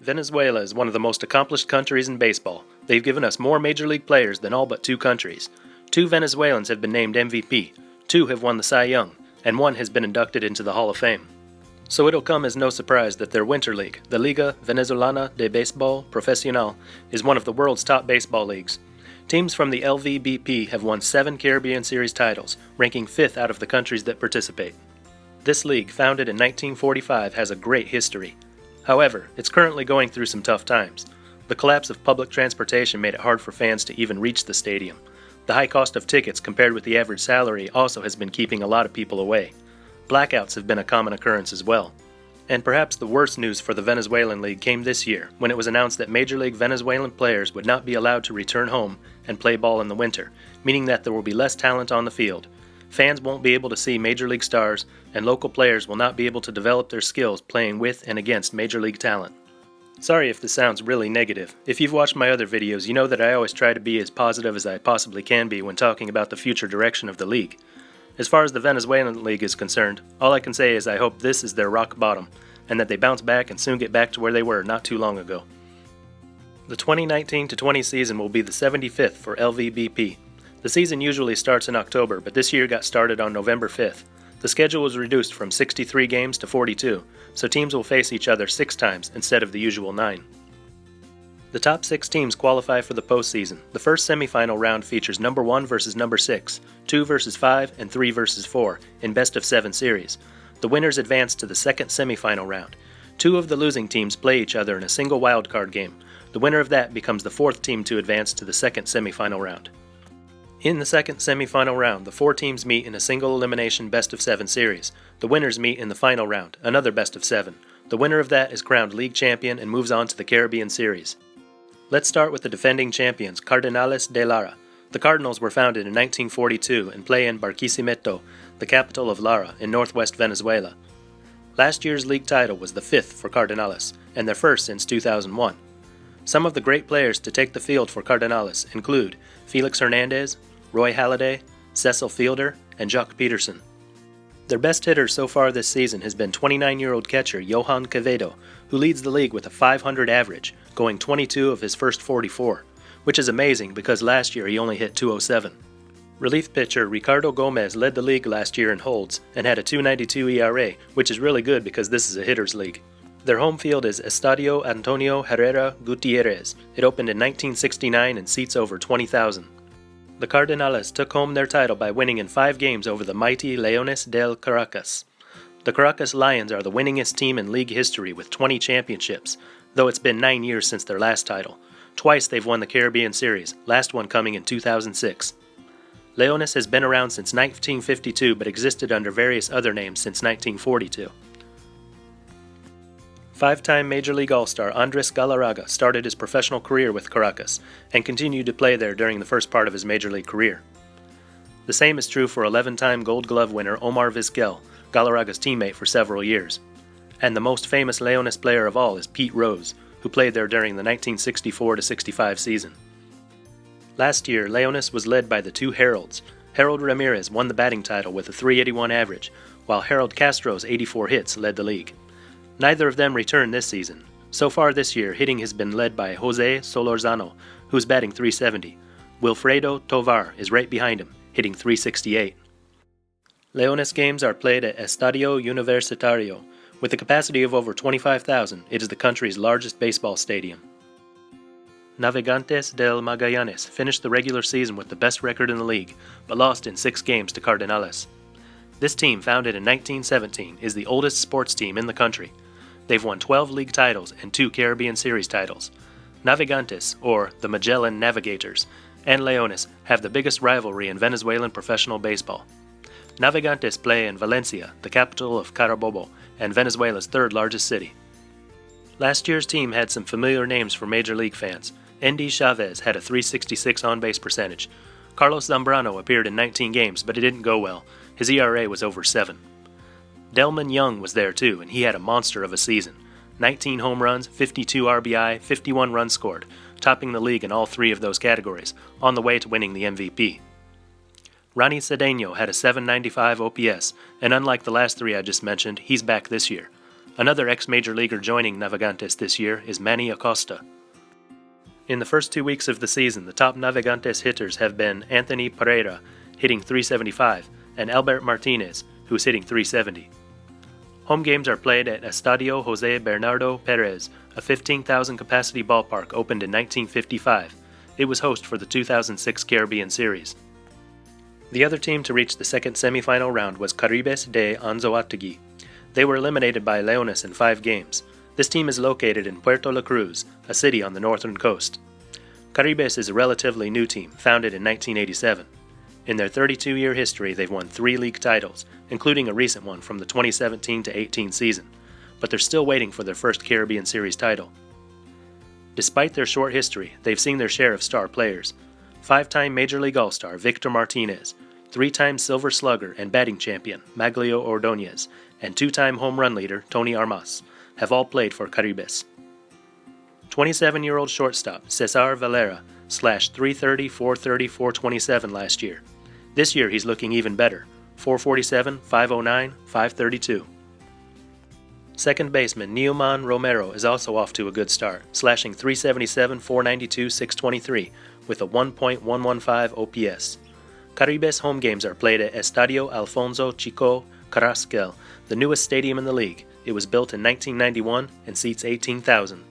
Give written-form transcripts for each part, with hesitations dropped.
Venezuela is one of the most accomplished countries in baseball. They've given us more major league players than all but two countries. 2 Venezuelans have been named MVP, 2 have won the Cy Young, and 1 has been inducted into the Hall of Fame. So it'll come as no surprise that their winter league, the Liga Venezolana de Beisbol Profesional, is one of the world's top baseball leagues. Teams from the LVBP have won 7 Caribbean Series titles, ranking 5th out of the countries that participate. This league, founded in 1945, has a great history. However, it's currently going through some tough times. The collapse of public transportation made it hard for fans to even reach the stadium. The high cost of tickets compared with the average salary also has been keeping a lot of people away. Blackouts have been a common occurrence as well. And perhaps the worst news for the Venezuelan League came this year, when it was announced that Major League Venezuelan players would not be allowed to return home and play ball in the winter, meaning that there will be less talent on the field. Fans won't be able to see Major League stars, and local players will not be able to develop their skills playing with and against Major League talent. Sorry if this sounds really negative. If you've watched my other videos, you know that I always try to be as positive as I possibly can be when talking about the future direction of the league. As far as the Venezuelan League is concerned, all I can say is I hope this is their rock bottom, and that they bounce back and soon get back to where they were not too long ago. The 2019-20 season will be the 75th for LVBP. The season usually starts in October, but this year got started on November 5th. The schedule was reduced from 63 games to 42, so teams will face each other 6 times instead of the usual 9. The top 6 teams qualify for the postseason. The first semifinal round features number 1 versus number 6, 2 versus 5, and 3 versus 4 in best-of-7 series. The winners advance to the second semifinal round. 2 of the losing teams play each other in a single wildcard game. The winner of that becomes the 4th team to advance to the second semifinal round. In the second semifinal round, the 4 teams meet in a single elimination best-of-7 series. The winners meet in the final round, another best-of-7. The winner of that is crowned league champion and moves on to the Caribbean Series. Let's start with the defending champions, Cardenales de Lara. The Cardinals were founded in 1942 and play in Barquisimeto, the capital of Lara, in northwest Venezuela. Last year's league title was the 5th for Cardenales, and their first since 2001. Some of the great players to take the field for Cardenales include Felix Hernandez, Roy Halladay, Cecil Fielder, and Jock Peterson. Their best hitter so far this season has been 29-year-old catcher Johan Quevedo, who leads the league with a .500 average, going 22 of his first 44, which is amazing because last year he only hit .207. Relief pitcher RICARDO GÓMEZ led the league last year in holds and had a .292 ERA, which is really good because this is a hitter's league. Their home field is Estadio Antonio Herrera Gutiérrez. It opened in 1969 and seats over 20,000. The Cardenales took home their title by winning in 5 games over the mighty Leones del Caracas. The Caracas Lions are the winningest team in league history with 20 championships, though it's been 9 years since their last title. Twice they've won the Caribbean Series, last one coming in 2006. Leones has been around since 1952 but existed under various other names since 1942. 5-time Major League All-Star Andres Galarraga started his professional career with Caracas and continued to play there during the first part of his Major League career. The same is true for 11-time Gold Glove winner Omar Vizquel, Galarraga's teammate for several years. And the most famous Leones player of all is Pete Rose, who played there during the 1964-65 season. Last year, Leones was led by the 2 Heralds. Harold Ramirez won the batting title with a .381 average, while Harold Castro's 84 hits led the league. Neither of them returned this season. So far this year, hitting has been led by José Solorzano, who's batting .370. Wilfredo Tovar is right behind him, hitting .368. Leones games are played at Estadio Universitario. With a capacity of over 25,000, it is the country's largest baseball stadium. Navegantes del Magallanes finished the regular season with the best record in the league, but lost in 6 games to Cardenales. This team, founded in 1917, is the oldest sports team in the country. They've won 12 league titles and 2 Caribbean Series titles. Navegantes, or the Magellan Navigators, and Leones have the biggest rivalry in Venezuelan professional baseball. Navegantes play in Valencia, the capital of Carabobo, and Venezuela's 3rd largest city. Last year's team had some familiar names for Major League fans. Endy Chavez had a .366 on-base percentage. Carlos Zambrano appeared in 19 games, but it didn't go well. His ERA was over 7. Delman Young was there too, and he had a monster of a season. 19 home runs, 52 RBI, 51 runs scored, topping the league in all 3 of those categories, on the way to winning the MVP. Ronnie Cedeno had a .795 OPS, and unlike the last 3 I just mentioned, he's back this year. Another ex-major leaguer joining Navegantes this year is Manny Acosta. In the first 2 weeks of the season, the top Navegantes hitters have been Anthony Pereira, hitting .375, and Albert Martinez, who is hitting .370. Home games are played at Estadio José Bernardo Pérez, a 15,000-capacity ballpark opened in 1955. It was host for the 2006 Caribbean Series. The other team to reach the second semifinal round was Caribes de Anzoátegui. They were eliminated by Leones in 5 games. This team is located in Puerto La Cruz, a city on the northern coast. Caribes is a relatively new team, founded in 1987. In their 32-year history, they've won 3 league titles, including a recent one from the 2017-18 season, but they're still waiting for their first Caribbean Series title. Despite their short history, they've seen their share of star players. 5-time Major League All-Star Victor Martinez, 3-time Silver Slugger and batting champion Maglio Ordóñez, and 2-time home run leader Tony Armas have all played for Caribes. 27-year-old shortstop Cesar Valera slashed .330, .430, .427 last year. This year he's looking even better, .447, .509, .532. Second baseman Neoman Romero is also off to a good start, slashing .377, .492, .623 with a 1.115 OPS. Caribes home games are played at Estadio Alfonso Chico Carrasquel, the newest stadium in the league. It was built in 1991 and seats 18,000.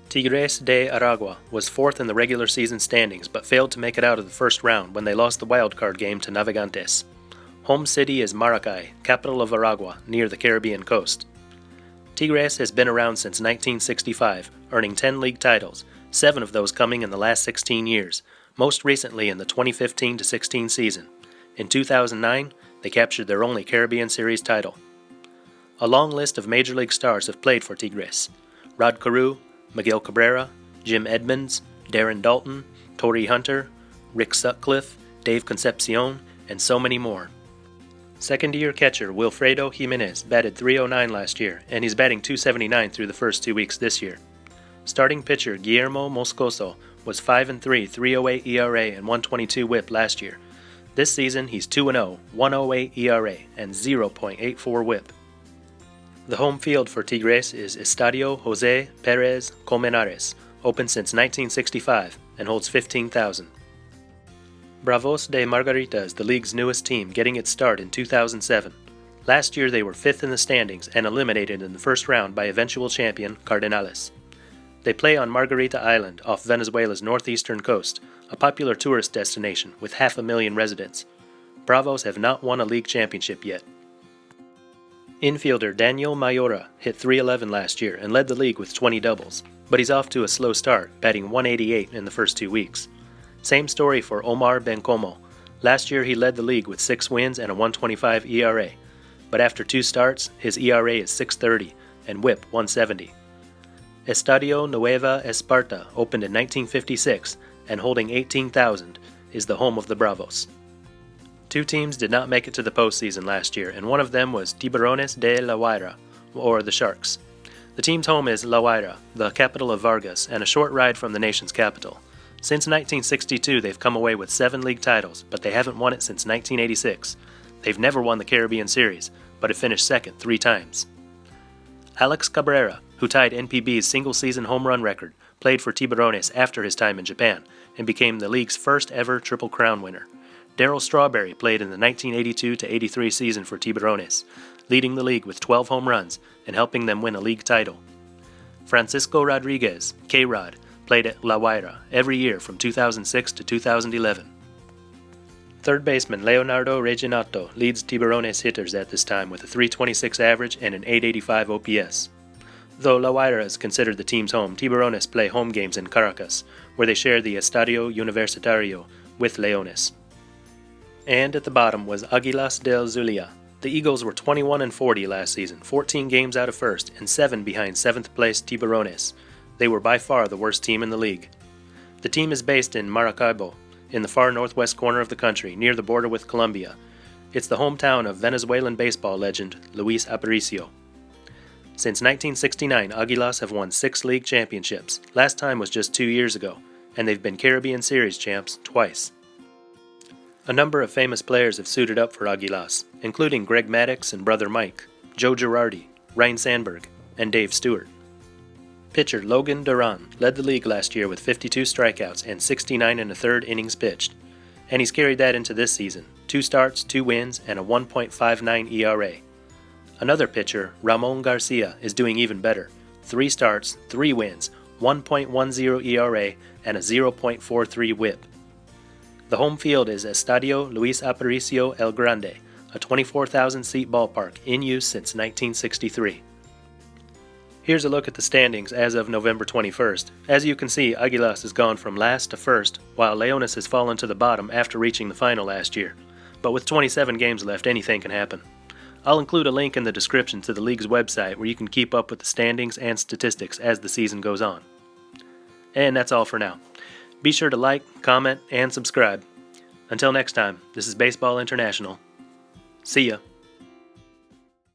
Tigres de Aragua was 4th in the regular season standings but failed to make it out of the first round when they lost the wildcard game to Navegantes. Home city is Maracay, capital of Aragua, near the Caribbean coast. Tigres has been around since 1965, earning 10 league titles, 7 of those coming in the last 16 years, most recently in the 2015-16 season. In 2009, they captured their only Caribbean Series title. A long list of Major League stars have played for Tigres. Rod Carew, Miguel Cabrera, Jim Edmonds, Darren Dalton, Torrey Hunter, Rick Sutcliffe, Dave Concepcion, and so many more. Second-year catcher Wilfredo Jimenez batted .309 last year, and he's batting .279 through the first 2 weeks this year. Starting pitcher Guillermo Moscoso was 5-3, .308 ERA and .122 WHIP last year. This season he's 2-0, .108 ERA and 0.84 WHIP. The home field for Tigres is Estadio José Pérez Colmenares, open since 1965 and holds 15,000. Bravos de Margarita is the league's newest team, getting its start in 2007. Last year they were 5th in the standings and eliminated in the first round by eventual champion Cardenales. They play on Margarita Island off Venezuela's northeastern coast, a popular tourist destination with 500,000 residents. Bravos have not won a league championship yet. Infielder Daniel Mayora hit .311 last year and led the league with 20 doubles, but he's off to a slow start, batting .188 in the first 2 weeks. Same story for Omar BENCOMO. Last year he led the league with 6 wins and a .125 ERA, but after 2 starts, his ERA is .630 and WHIP .170. Estadio NUEVA ESPARTA opened in 1956 and holding 18,000 is the home of the Bravos. 2 teams did not make it to the postseason last year, and one of them was Tiburones de La Guaira, or the Sharks. The team's home is La Guaira, the capital of Vargas, and a short ride from the nation's capital. Since 1962, they've come away with 7 league titles, but they haven't won it since 1986. They've never won the Caribbean Series, but have finished second 3 times. Alex Cabrera, who tied NPB's single-season home run record, played for Tiburones after his time in Japan, and became the league's first ever Triple Crown winner. Darryl Strawberry played in the 1982-83 season for Tiburones, leading the league with 12 home runs and helping them win a league title. Francisco Rodriguez, K-Rod, played at La Guaira every year from 2006 to 2011. Third baseman Leonardo Reginato leads Tiburones hitters at this time with a .326 average and an .885 OPS. Though La Guaira is considered the team's home, Tiburones play home games in Caracas, where they share the Estadio Universitario with Leones. And at the bottom was Águilas del Zulia. The Eagles were 21-40 last season, 14 games out of first, and 7 behind 7th place Tiburones. They were by far the worst team in the league. The team is based in Maracaibo, in the far northwest corner of the country, near the border with Colombia. It's the hometown of Venezuelan baseball legend Luis Aparicio. Since 1969, Águilas have won 6 league championships. Last time was just 2 years ago, and they've been Caribbean Series champs twice. A number of famous players have suited up for Águilas, including Greg Maddux and Brother Mike, Joe Girardi, Ryne Sandberg, and Dave Stewart. Pitcher Logan DURAN led the league last year with 52 strikeouts and 69 1/3 innings pitched, and he's carried that into this season, 2 starts, 2 wins, and a 1.59 ERA. Another pitcher, Ramon Garcia, is doing even better, 3 starts, 3 wins, 1.10 ERA, and a 0.43 WHIP. The home field is Estadio Luis Aparicio El Grande, a 24,000-seat ballpark in use since 1963. Here's a look at the standings as of November 21st. As you can see, Águilas has gone from last to first, while Leones has fallen to the bottom after reaching the final last year. But with 27 games left, anything can happen. I'll include a link in the description to the league's website where you can keep up with the standings and statistics as the season goes on. And that's all for now. Be sure to like, comment, and subscribe. Until next time, this is Baseball International. See ya.